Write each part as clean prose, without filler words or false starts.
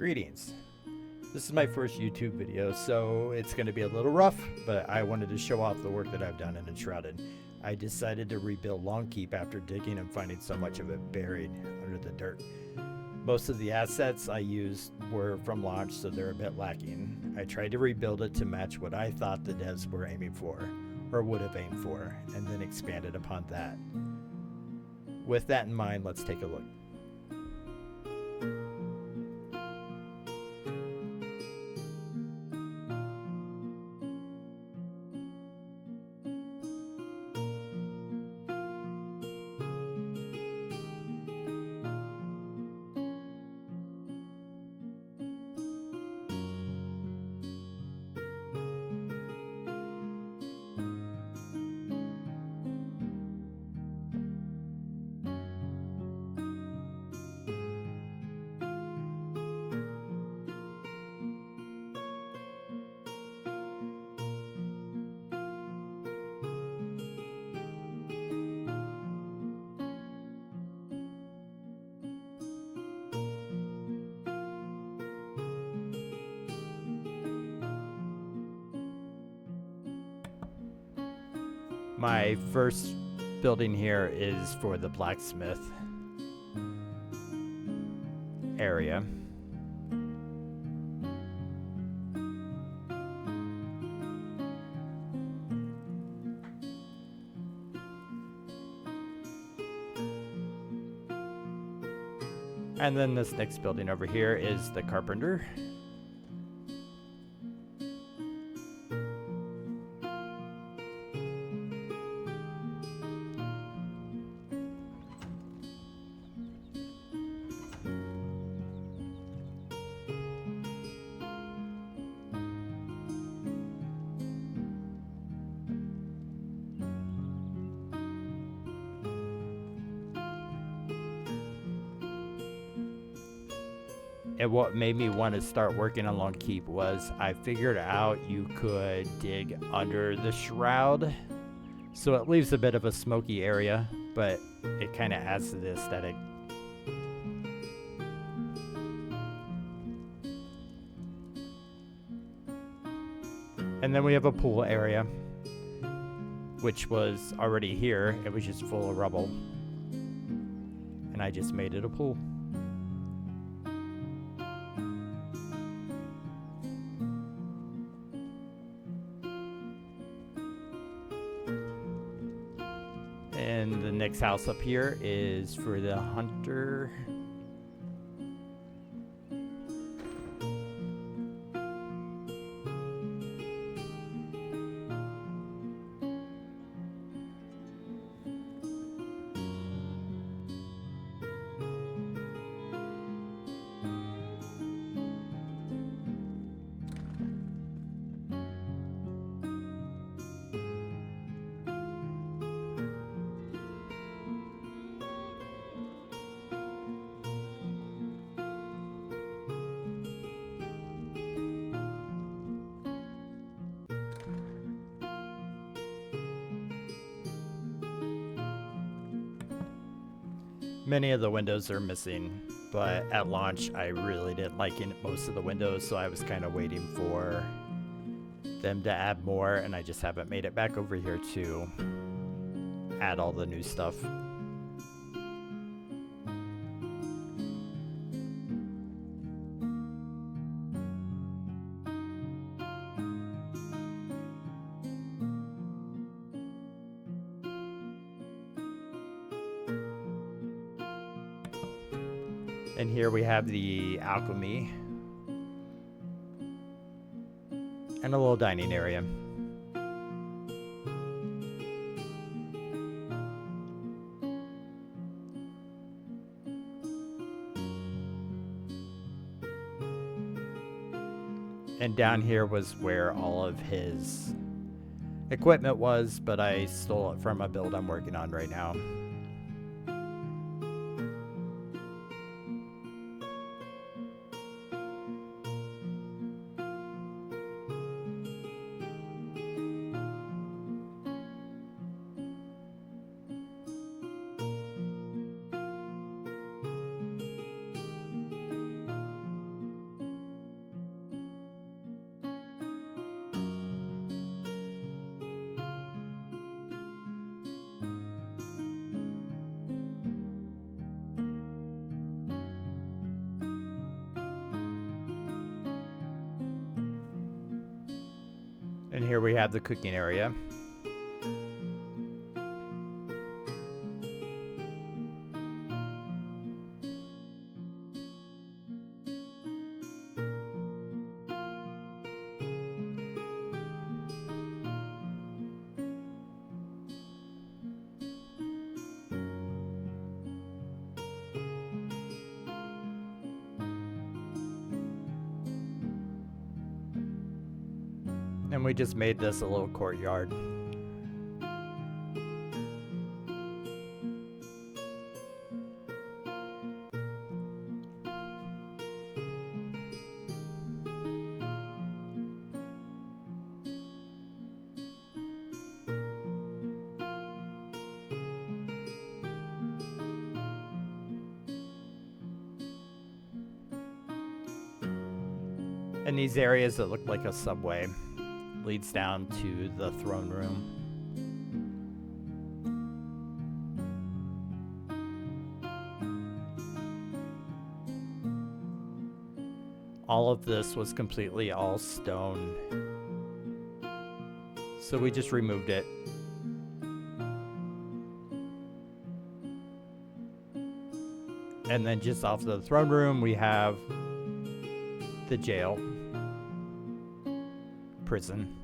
Greetings. This is my first YouTube video, so it's going to be a little rough, but I wanted to show off the work that I've done in Enshrouded. I decided to rebuild Longkeep after digging and finding so much of it buried under the dirt. Most of the assets I used were from launch, so they're a bit lacking. I tried to rebuild it to match what I thought the devs were aiming for, or would have aimed for, and then expanded upon that. With that in mind, let's take a look. My first building here is for the blacksmith area. And then this next building over here is the carpenter. And what made me want to start working on Longkeep was I figured out you could dig under the shroud, so it leaves a bit of a smoky area, but it kind of adds to the aesthetic. And then we have a pool area, which was already here. It was just full of rubble, and I just made it a pool. And the next house up here is for the hunter. Many of the windows are missing, but at launch I really didn't like most of the windows, so I was kind of waiting for them to add more, and I just haven't made it back over here to add all the new stuff. And here we have the alchemy and a little dining area. And down here was where all of his equipment was, but I stole it from a build I'm working on right now. And here we have the cooking area. And we just made this a little courtyard. And these areas that look like a subway leads down to the throne room. All of this was completely all stone, so we just removed it. And then just off the throne room we have the jail, prison.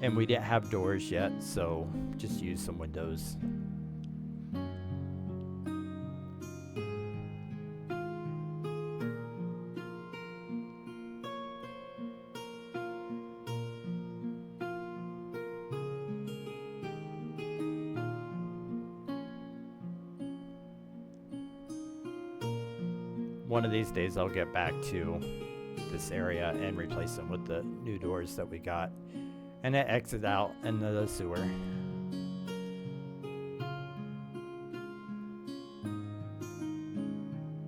And we didn't have doors yet, so just use some windows. One of these days I'll get back to this area and replace them with the new doors that we got. And it exits out into the sewer.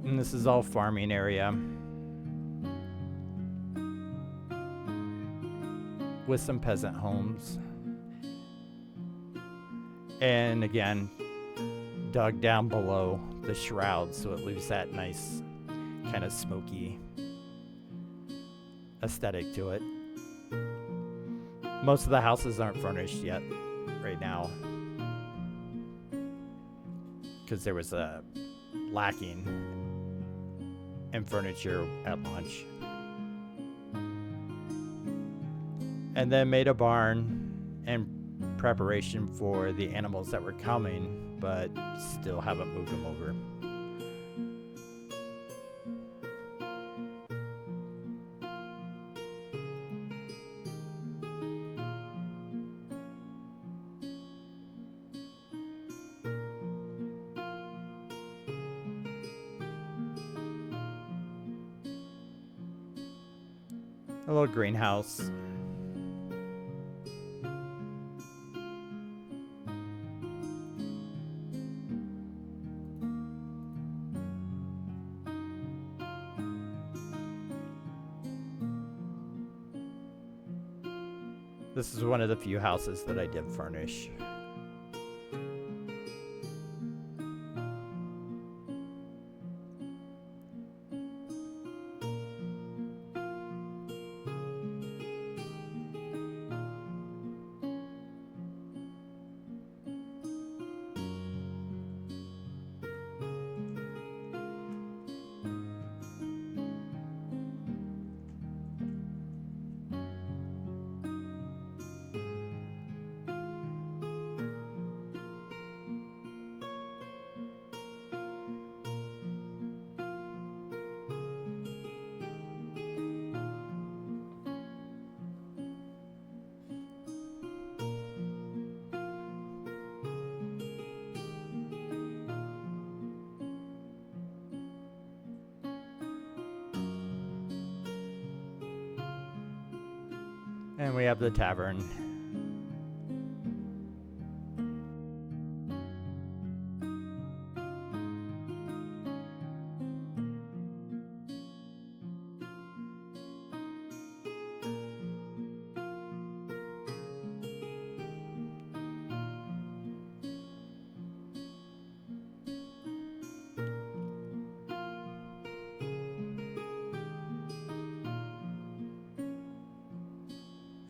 And this is all farming area, with some peasant homes. And again, dug down below the shroud, so it leaves that nice kind of smoky aesthetic to it. Most of the houses aren't furnished yet right now because there was a lacking in furniture at launch. And then made a barn in preparation for the animals that were coming, but still haven't moved them over. A little greenhouse. This is one of the few houses that I did furnish. And we have the tavern.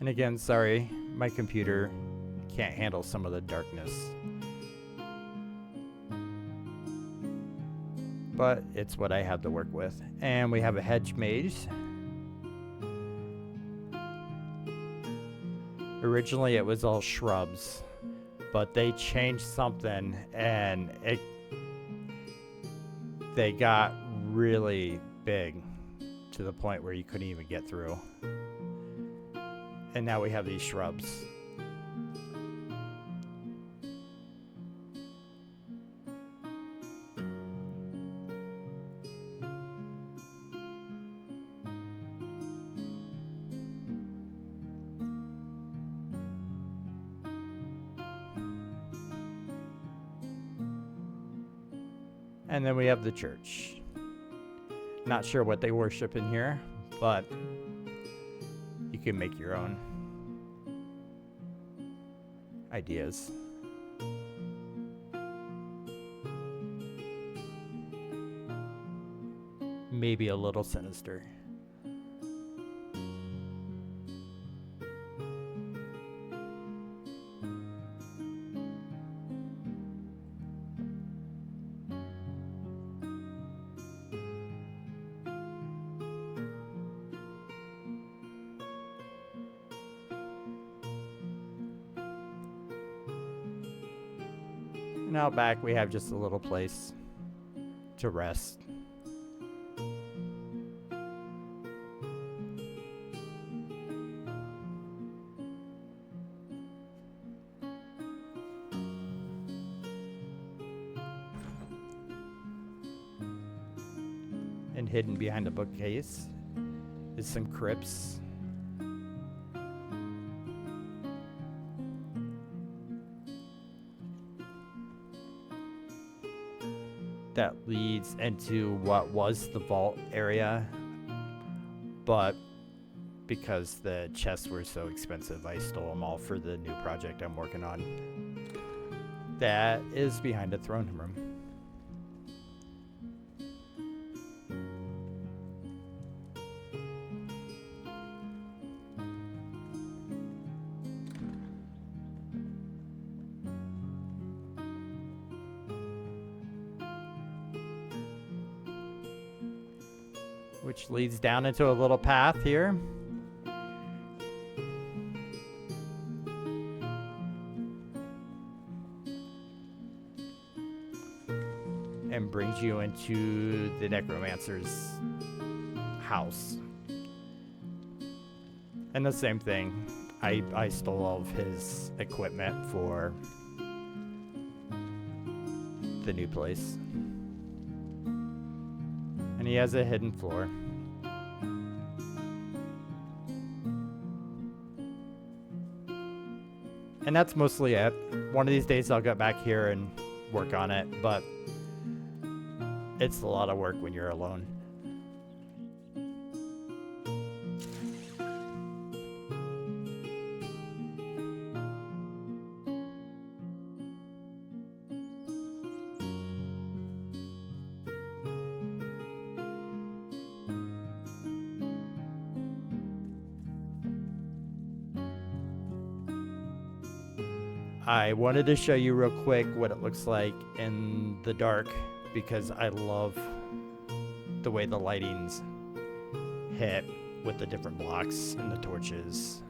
And again, sorry, my computer can't handle some of the darkness. But it's what I have to work with. And we have a hedge maze. Originally it was all shrubs, but they changed something and they got really big to the point where you couldn't even get through. And now we have these shrubs. And then we have the church. Not sure what they worship in here, but you can make your own ideas. Maybe a little sinister. And out back we have just a little place to rest. And hidden behind a bookcase is some crypts. That leads into what was the vault area, but because the chests were so expensive, I stole them all for the new project I'm working on. That is behind a throne room. Which leads down into a little path here. And brings you into the necromancer's house. And the same thing, I stole all of his equipment for the new place. And he has a hidden floor. And that's mostly it. One of these days I'll get back here and work on it, but it's a lot of work when you're alone. I wanted to show you real quick what it looks like in the dark because I love the way the lighting's hit with the different blocks and the torches.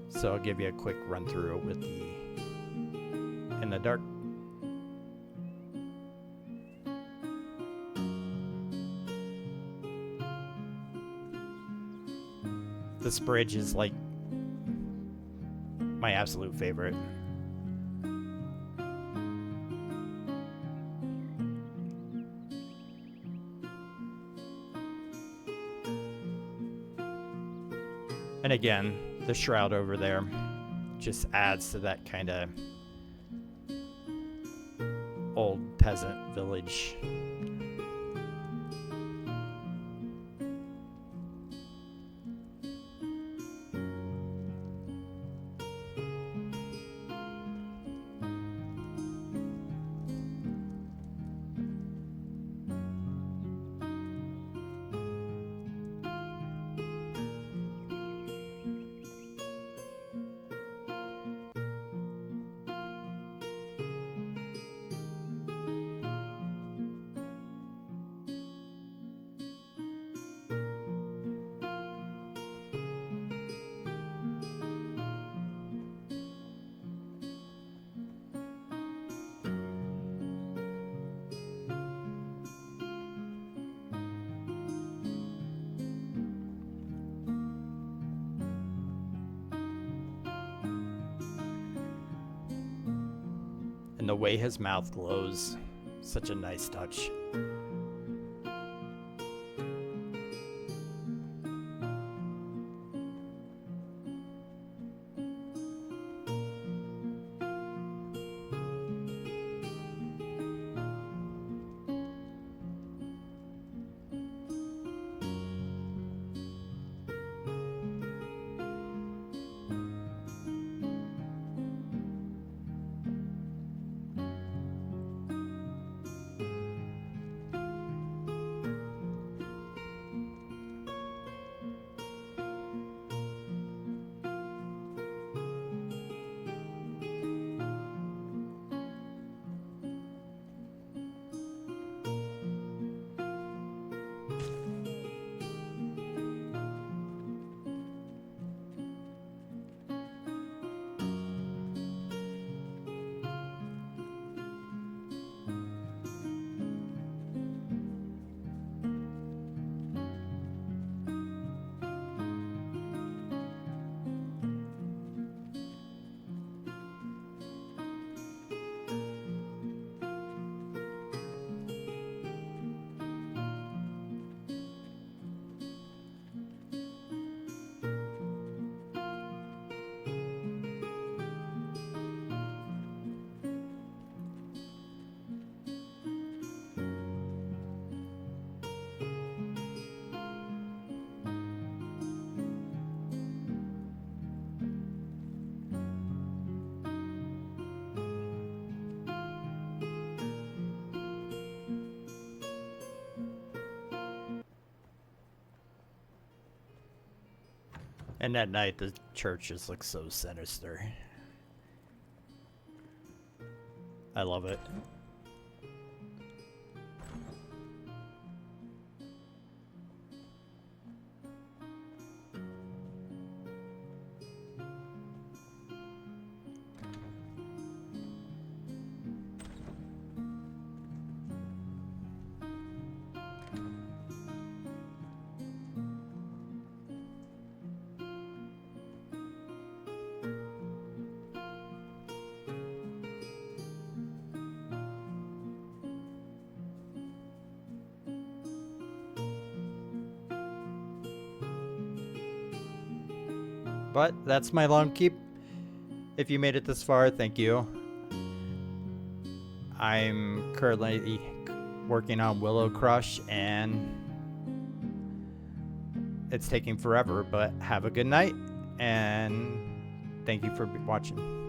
So I'll give you a quick run through with the in the dark. This bridge is like my absolute favorite. And again, the shroud over there just adds to that kind of old peasant village. the way his mouth glows, such a nice touch. And at night, the church just looks so sinister. I love it. But that's my Longkeep. If you made it this far, thank you. I'm currently working on Willow Crush, and it's taking forever, but have a good night, and thank you for watching.